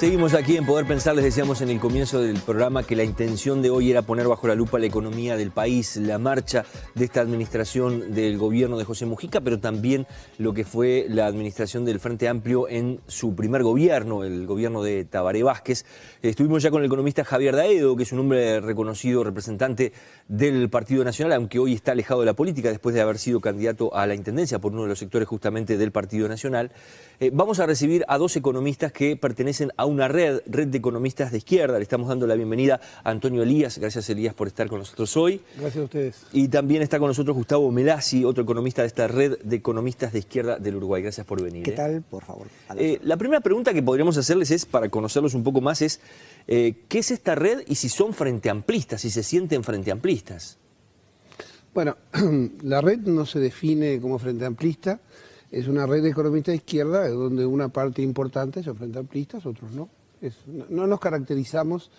Seguimos aquí en Poder Pensar. Les decíamos en el comienzo del programa que la intención de hoy era poner bajo la lupa la economía del país, la marcha de esta administración del gobierno de José Mujica, pero también lo que fue la administración del Frente Amplio en su primer gobierno, el gobierno de Tabaré Vázquez. Estuvimos ya con el economista Javier Daedo, que es un hombre reconocido representante del Partido Nacional, aunque hoy está alejado de la política después de haber sido candidato a la intendencia por uno de los sectores justamente del Partido Nacional. Vamos a recibir a dos economistas que pertenecen a una red de economistas de izquierda. Le estamos dando la bienvenida a Antonio Elías. Gracias, Elías, por estar con nosotros hoy. Gracias a ustedes. Y también está con nosotros Gustavo Melasi, otro economista de esta red de economistas de izquierda del Uruguay. Gracias por venir. ¿Qué tal? Por favor. La primera pregunta que podríamos hacerles es, para conocerlos un poco más, es ¿qué es esta red y si son frente amplistas, si se sienten frente amplistas? Bueno, la red no se define como frente amplista. Es una red de economistas de izquierda donde una parte importante son frente amplistas, otros no. No nos caracterizamos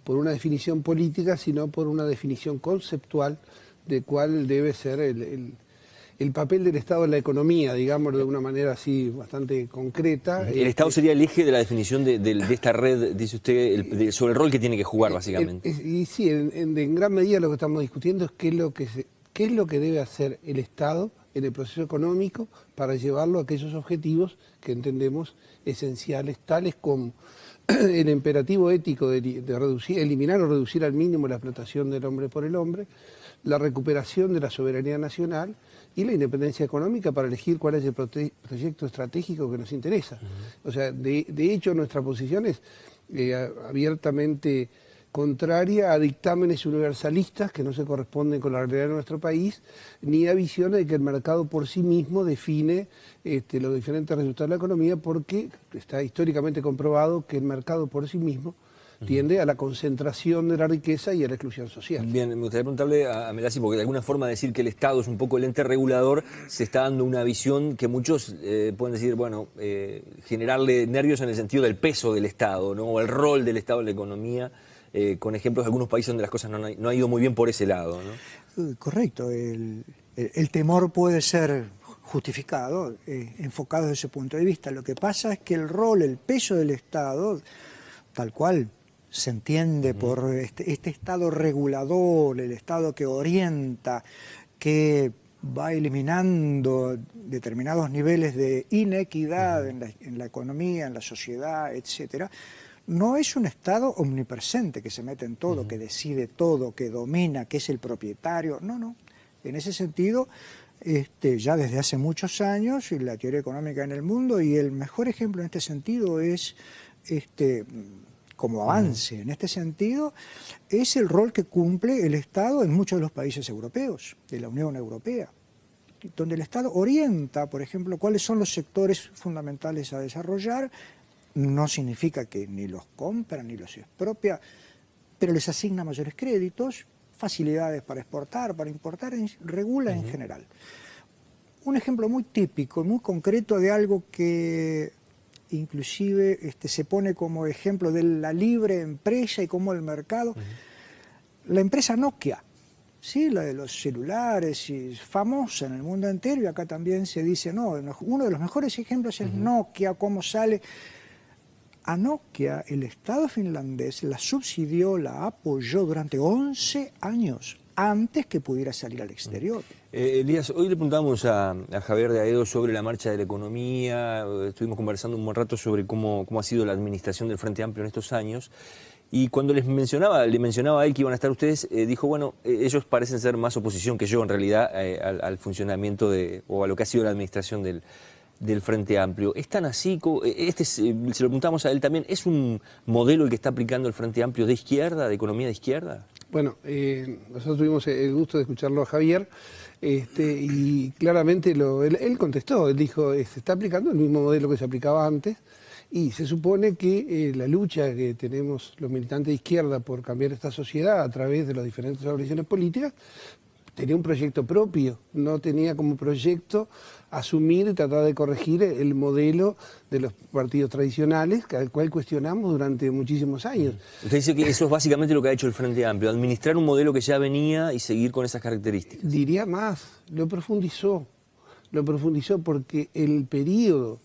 por una definición política, sino por una definición conceptual de cuál debe ser el papel del Estado en la economía, digamos, de una manera así bastante concreta. El Estado sería el eje de la definición de esta red, dice usted, sobre el rol que tiene que jugar, básicamente. Y sí, en gran medida lo que estamos discutiendo es qué es lo que debe hacer el Estado en el proceso económico para llevarlo a aquellos objetivos que entendemos esenciales, tales como el imperativo ético de eliminar o reducir al mínimo la explotación del hombre por el hombre, la recuperación de la soberanía nacional y la independencia económica para elegir cuál es el proyecto estratégico que nos interesa. O sea, de hecho nuestra posición es abiertamente contraria a dictámenes universalistas que no se corresponden con la realidad de nuestro país, ni a visiones de que el mercado por sí mismo define los diferentes resultados de la economía, porque está históricamente comprobado que el mercado por sí mismo tiende a la concentración de la riqueza y a la exclusión social. Bien, me gustaría preguntarle a Melasi, porque de alguna forma decir que el Estado es un poco el ente regulador, se está dando una visión que muchos pueden decir, bueno, generarle nervios en el sentido del peso del Estado, ¿no? O el rol del Estado en la economía, con ejemplos de algunos países donde las cosas no ha ido muy bien por ese lado, ¿no? Correcto, el temor puede ser justificado, enfocado desde ese punto de vista. Lo que pasa es que el rol, el peso del Estado, tal cual se entiende por este Estado regulador, el Estado que orienta, que va eliminando determinados niveles de inequidad en la economía, en la sociedad, etcétera. No es un Estado omnipresente que se mete en todo, que decide todo, que domina, que es el propietario. No, no. En ese sentido, ya desde hace muchos años, la teoría económica en el mundo, y el mejor ejemplo en este sentido es como avance en este sentido, es el rol que cumple el Estado en muchos de los países europeos, de la Unión Europea, donde el Estado orienta, por ejemplo, cuáles son los sectores fundamentales a desarrollar. No significa que ni los compra ni los expropia, pero les asigna mayores créditos, facilidades para exportar, para importar, regula en general. Un ejemplo muy típico, muy concreto de algo que inclusive se pone como ejemplo de la libre empresa y cómo el mercado. La empresa Nokia, ¿sí? La de los celulares, y famosa en el mundo entero, y acá también se dice, no, uno de los mejores ejemplos es Nokia, cómo sale. A Nokia, el Estado finlandés la subsidió, la apoyó durante 11 años, antes que pudiera salir al exterior. Elías, hoy le preguntamos a Javier Daedo sobre la marcha de la economía, estuvimos conversando un buen rato sobre cómo ha sido la administración del Frente Amplio en estos años, y cuando le mencionaba a él que iban a estar ustedes, dijo, bueno, ellos parecen ser más oposición que yo en realidad al funcionamiento o a lo que ha sido la administración del Frente Amplio. ¿Es tan así? Se lo preguntamos a él también, ¿es un modelo el que está aplicando el Frente Amplio de izquierda, de economía de izquierda? Bueno, nosotros tuvimos el gusto de escucharlo a Javier, y claramente él contestó, él dijo, se está aplicando el mismo modelo que se aplicaba antes, y se supone que la lucha que tenemos los militantes de izquierda por cambiar esta sociedad a través de las diferentes organizaciones políticas, tenía un proyecto propio, no tenía como proyecto asumir y tratar de corregir el modelo de los partidos tradicionales, al cual cuestionamos durante muchísimos años. Usted dice que eso es básicamente lo que ha hecho el Frente Amplio, administrar un modelo que ya venía y seguir con esas características. Diría más, lo profundizó porque el periodo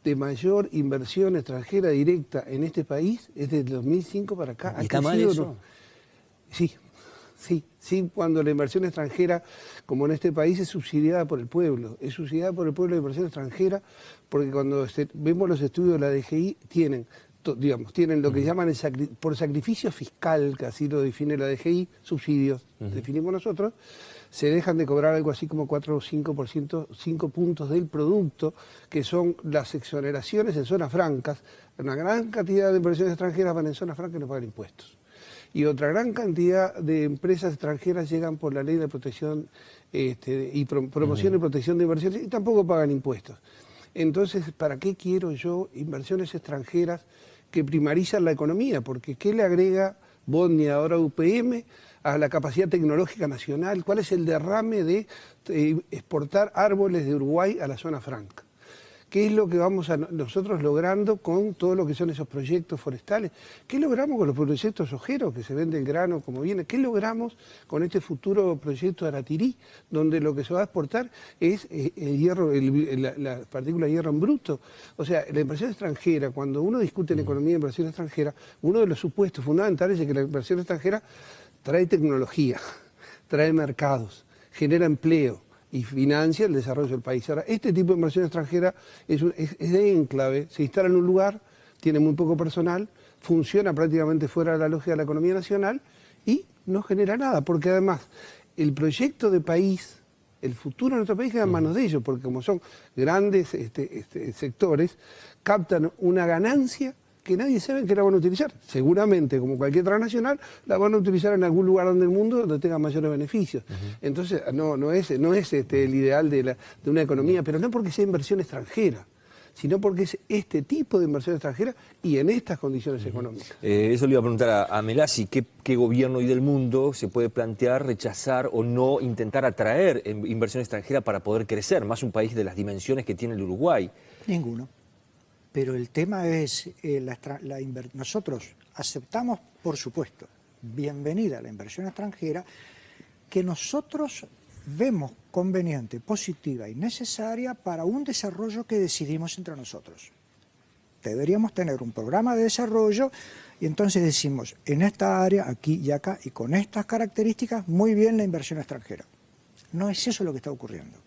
de mayor inversión extranjera directa en este país es desde 2005 para acá. ¿Y está mal eso? No. Sí, cuando la inversión extranjera, como en este país, es subsidiada por el pueblo. Es subsidiada por el pueblo la inversión extranjera, porque cuando vemos los estudios de la DGI, tienen lo que llaman por sacrificio fiscal, que así lo define la DGI, subsidios, definimos nosotros, se dejan de cobrar algo así como 4 o 5%, 5 puntos del producto, que son las exoneraciones en zonas francas. Una gran cantidad de inversiones extranjeras van en zonas francas y no pagan impuestos. Y otra gran cantidad de empresas extranjeras llegan por la ley de protección y promoción y protección de inversiones y tampoco pagan impuestos. Entonces, ¿para qué quiero yo inversiones extranjeras que primarizan la economía? Porque ¿qué le agrega Bodnia, ahora UPM, a la capacidad tecnológica nacional? ¿Cuál es el derrame de exportar árboles de Uruguay a la zona franca? ¿Qué es lo que vamos nosotros logrando con todo lo que son esos proyectos forestales? ¿Qué logramos con los proyectos sojeros, que se vende el grano como viene? ¿Qué logramos con este futuro proyecto de Aratirí, donde lo que se va a exportar es el hierro, la partícula de hierro en bruto? O sea, la inversión extranjera, cuando uno discute en economía de inversión extranjera, uno de los supuestos fundamentales es que la inversión extranjera trae tecnología, trae mercados, genera empleo y financia el desarrollo del país. Ahora, este tipo de inversión extranjera es de enclave, se instala en un lugar, tiene muy poco personal, funciona prácticamente fuera de la lógica de la economía nacional y no genera nada, porque además el proyecto de país, el futuro de nuestro país queda en manos de ellos, porque como son grandes sectores, captan una ganancia que nadie sabe en qué la van a utilizar. Seguramente, como cualquier transnacional, la van a utilizar en algún lugar del mundo donde tenga mayores beneficios. Entonces, no es el ideal de una economía, pero no porque sea inversión extranjera, sino porque es este tipo de inversión extranjera y en estas condiciones económicas. Eso le iba a preguntar a Melasi, ¿qué gobierno hoy del mundo se puede plantear rechazar o no intentar atraer inversión extranjera para poder crecer, más un país de las dimensiones que tiene el Uruguay? Ninguno. Pero el tema es, nosotros aceptamos, por supuesto, bienvenida la inversión extranjera, que nosotros vemos conveniente, positiva y necesaria para un desarrollo que decidimos entre nosotros. Deberíamos tener un programa de desarrollo y entonces decimos, en esta área, aquí y acá, y con estas características, muy bien la inversión extranjera. No es eso lo que está ocurriendo.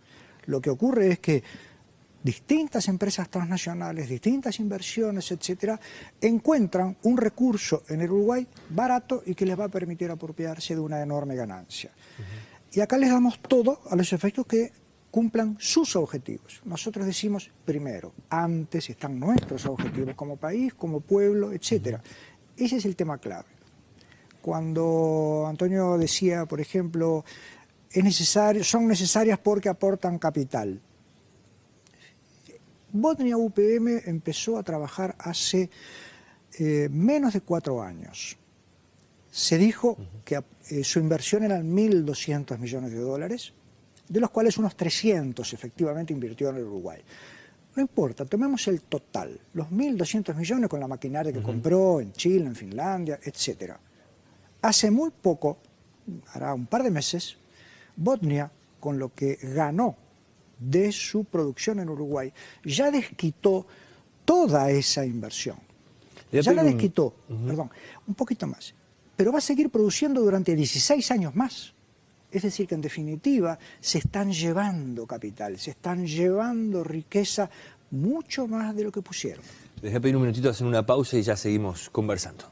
Lo que ocurre es que distintas empresas transnacionales, distintas inversiones, etcétera, encuentran un recurso en el Uruguay barato y que les va a permitir apropiarse de una enorme ganancia. Y acá les damos todo a los efectos que cumplan sus objetivos. Nosotros decimos, primero, antes están nuestros objetivos como país, como pueblo, etcétera. Ese es el tema clave. Cuando Antonio decía, por ejemplo, son necesarias porque aportan capital. Bodnia UPM empezó a trabajar hace menos de 4 años. Se dijo que su inversión eran 1.200 millones de dólares, de los cuales unos 300 efectivamente invirtió en el Uruguay. No importa, tomemos el total, los 1.200 millones con la maquinaria que compró en Chile, en Finlandia, etc. Hace muy poco, hará un par de meses, Bodnia, con lo que ganó de su producción en Uruguay, ya desquitó toda esa inversión. Ya la desquitó, perdón, un poquito más. Pero va a seguir produciendo durante 16 años más. Es decir, que en definitiva se están llevando capital, se están llevando riqueza mucho más de lo que pusieron. Les voy a pedir un minutito, hacer una pausa y ya seguimos conversando.